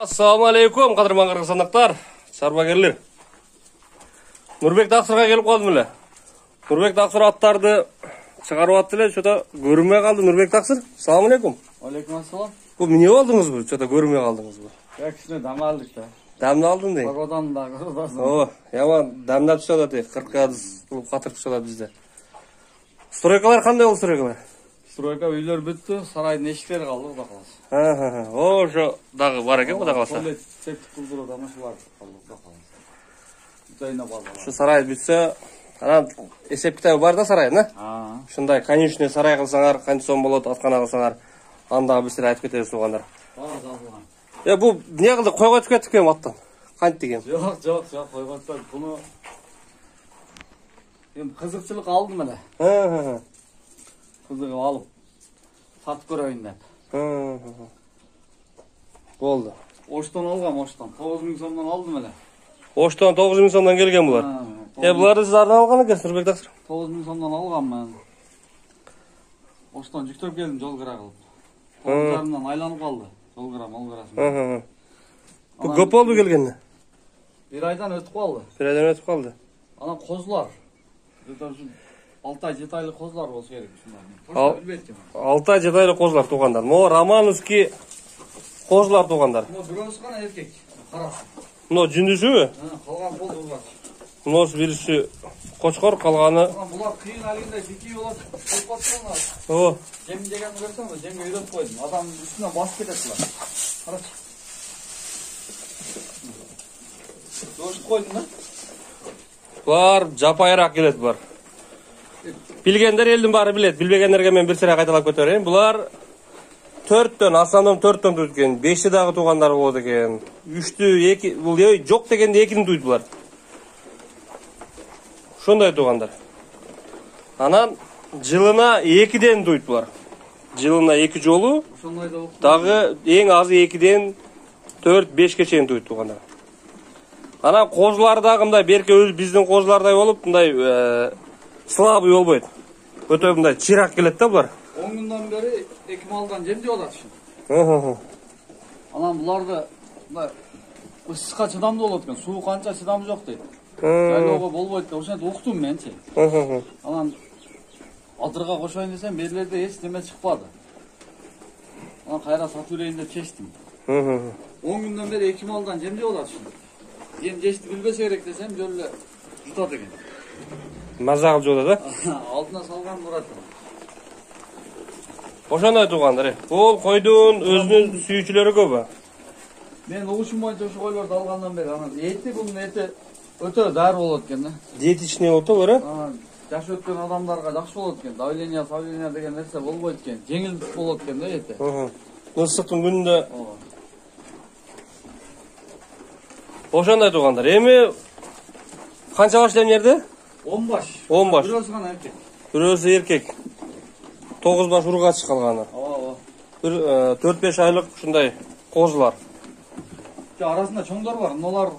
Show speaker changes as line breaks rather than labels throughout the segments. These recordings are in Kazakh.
Assalamu alaikum, qadırman qırgızstandaklar, çarbagerler. Nurbek Taqsırga kelip qaldым эле. Nurbek Taqsır attарды чыгарып атты эле, чөтө көрүнбөй калды Nurbek Taqsır. Assalamu alaikum.
Алейкум ассалам.
Bu эмне болдуңуз бу? Чөтө көрүнбөй калдыңыз бу.
Кичине дам алдык да.
Дамды алдың дейм.
Кородан да, кородан.
О, яман дамдап түшүп атат, 40 градус кылып катырып түшүп атат бизде. Стройкалар кандай болду стройкалар?
Стройка үйлөр бүттү, сарайдын эшиктери калды, Кудай каласа.
О, ошо дагы бар экен, Кудай каласа.
Туалет, септик кылдыруу тамашалар калды, Кудай каласа. Бүтөйүнө базар.
Шу сарай бүтсө, анан эсеп китабы бар да сарайдын, Ушундай конечный сарай кылсаңар, канча сом болот, аткана кылсаңар, андагы бир айтып кетебиз туугандар. Бу эмне кылды? Койго өтүп кеттик эми аттан. Кантип деген?
Жок, койго өтпөдү. Буну эми кызыкчылык алдым эле. Кызыгып алып сатып көрөйүн деп.
Болду.
Оштон алгам, Оштон. 9000 сомдон алдым эле.
Оштон 9000 сомдон келген булар. Буларды сиз ардан алган экенсиз, Nurbek Taqsır?
9000 сомдон алгам мен. Оштон жүктөп келдим жол кыра кылып. Жарымдан айланып калды. Жол кыра.
Бу көп болду келгенде?
Bir aydan ötüp kaldı.
Bir aydan ötüp kaldı.
Ana kozlar. 6 ay 7 aylık kozlar olsa gerek şunlar.
6 ay 7 aylık kozlar tuğanlar. Mo Romanovski kozlar tuğanlar.
Mo birisi kana erkek. Karası.
Mo cündüsü mü?
Kalgan koz olmaz.
Mo birisi koçkor kalganı.
Bunlar kıyın halinde diki yola koşpatıyorlar.
O.
Cem degen görsen de Cem'e öğret koydum. Adam üstüne basket ettiler. Karası. Doğuşup koydun lan.
Var, japayrak kelet var. Bilgenler eldin bari bilet. Bilbegenlerge men bir sıra kaytalap götüreyim. Bular 4'tön, aslanım 4'tön duydu eken. 5'i dağı tuğanlar oldu eken. 3'tü, 2, bu yok degende 2'ni duydu bular. Şunday tuğanlar. Anan жылына 2'den duydu bular. Жылына 2 жолу. Dağı en azı 2'den 4-5'e çeyin duydu tuğanlar. Ana kozlarda мындай берке өз биздин козлардай болуп, мындай слабый болбойт. Өтө мындай чирак келет да булар.
10 günden beri ekim aldan Cem diyorlar şimdi. Anam bularda mындай ысыкка чыдамдуу болот экен, суу канча чыдамы жок дейт. Жайлоого болбойт деп ошентип уктум менчи. Анан адырга кошоюн десем, берлерде эч неме чыкпады. Анан кайра сатып берейин деп чечтим. 10 günden beri ekim aldan Cem diyorlar şimdi. Cem geçti bilbese gerek desem böyle tutat eken.
Mazak жолда да?
Altına salgan Murat.
Ошондой туугандар. Бул койдун өзүнүн сүйүүчүлөрү көбү.
Мен угушум боюнча ошо койлорду алгандан бери анан эти бунун эти өтө дары болот экен да.
Диетичный болуп бар.
Жаш өткөн адамдарга жакшы болот экен. Давление, савление деген нерсе болбойт экен. Жеңил болот экен да эти.
Ысыктын күнүндө. Ошондой туугандар. Эми канча баш элем жерде?
10 баш.
10 баш.
Бирөөсү гана эркек.
Бирөөсү эркек. 9 баш ургач калганы. Бир 4-5 айлык ушундай козлар.
Арасында чоңдор бар. Мыналар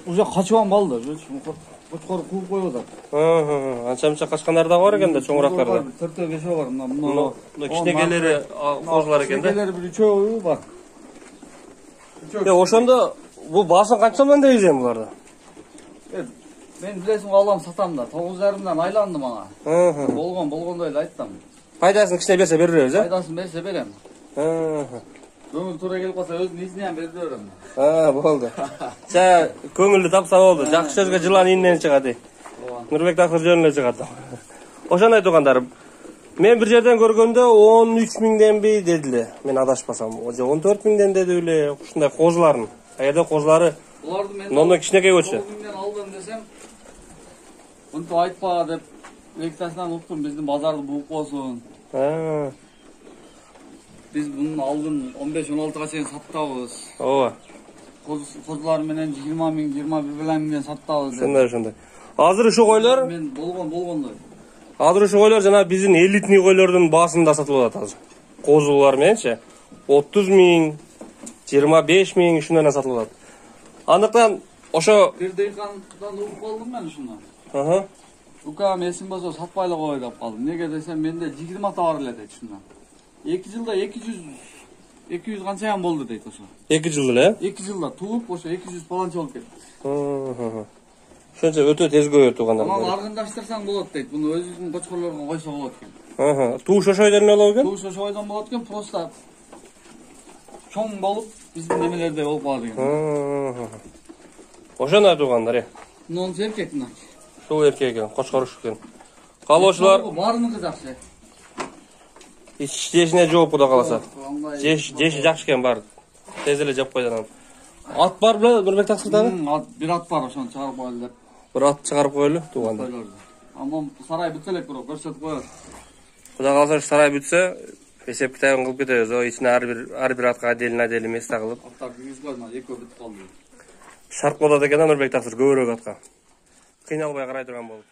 уже качып калды. Кочкор кууп коюп атат.
Анча-мынча качкандар да бар экен да, чоңурактар да.
4-5 бар. Мына
кичинекелери козлар экен да.
Кичинекелери бир 3 бар.
Ошондо бул баасын канча сомдон дейсиң буларды?
Мен билесиң алам сатам да. 9,5-дан айландым ана. Болгондой эле айттым.
Пайдасын кичине берсе берип беребиз,
Пайдасын берсе берем. Көңүл туура келип калса өзүнүн изине ham берип берем.
Болду. Көңүлдү тапса болду. Жакшы сөзгө жылан иннен чыгат. Nurbek Taqsır жөнүнө чыгат. Ошондой туугандар. Мен бир жерден көргөндө 13.000денби дедиле. Мен адашпасам. 14.000ден деди эле. Ушундай козларын. Кайда козлары?
Буларды мен
Нонно кичинекей болчу.
9.000ден алдым десем, мынтип айтпа деп лекциясынан уктум, биздин базарды бууп койсун. Биз мунун алдын 15-16га чейин сатабыз.
Ооба.
Козлар менен 20.000, 21.000ден сатабыз.
Ошондой. Азыр ушу койлор
мен болгондой.
Азыр ушу койлор жана биздин элитный койлордун баасында сатылып атат азыр. Козулар мененчи 30.000, 25.000 ушундан сатылып атат. Андыктан ошо
бир дыйкандан угуп калдым мен ушундан. Укам эсим болсо сатпай эле кой деп калдым. Неге десем менде 20 та бар эле дейт ушундан. 2 жылда 200 200 kançayam boldu deyt ошо.
2 жыл эле?
2 жылда тууп ошо 200 баланча болуп кетти.
Ошончо өтө тез көбөйөт туугандар.
Анан аргындаштырсаң болот дейт. Буну өзүнүн кочкорлорго койсо болот экен.
Тууш ошо айдан эле болот экен?
Тууш ошо айдан болот экен, просто чоң болуп биздин немелерде болуп калат экен.
Ошондой туугандар.
Мунун эркек мына.
Ушул эркек экен, кочкоруш экен. Калоочулар
баарыныкы жакшы.
ичешине жооп куда каласа. Жеши жакшы экен бар. Тез эле жап койду анан. Ат бар беле Нурбек таксырдагы?
Бир ат бар, ошону чыгарып коелу деп.
Бир ат чыгарып коелу туугандар.
Анан сарай бүтсө элек бирок көрсөтүп коет.
Куда калса сарай бүтсө, эсеп китабын кылып кетебиз. Ичине ар бир атка отдельно место кылып.
Аттар киргизбей, экөө бүтүп калды.
Шарт болот экен Нурбек таксыр көбүрөөк атка. Кыйналбай карай турган болуп.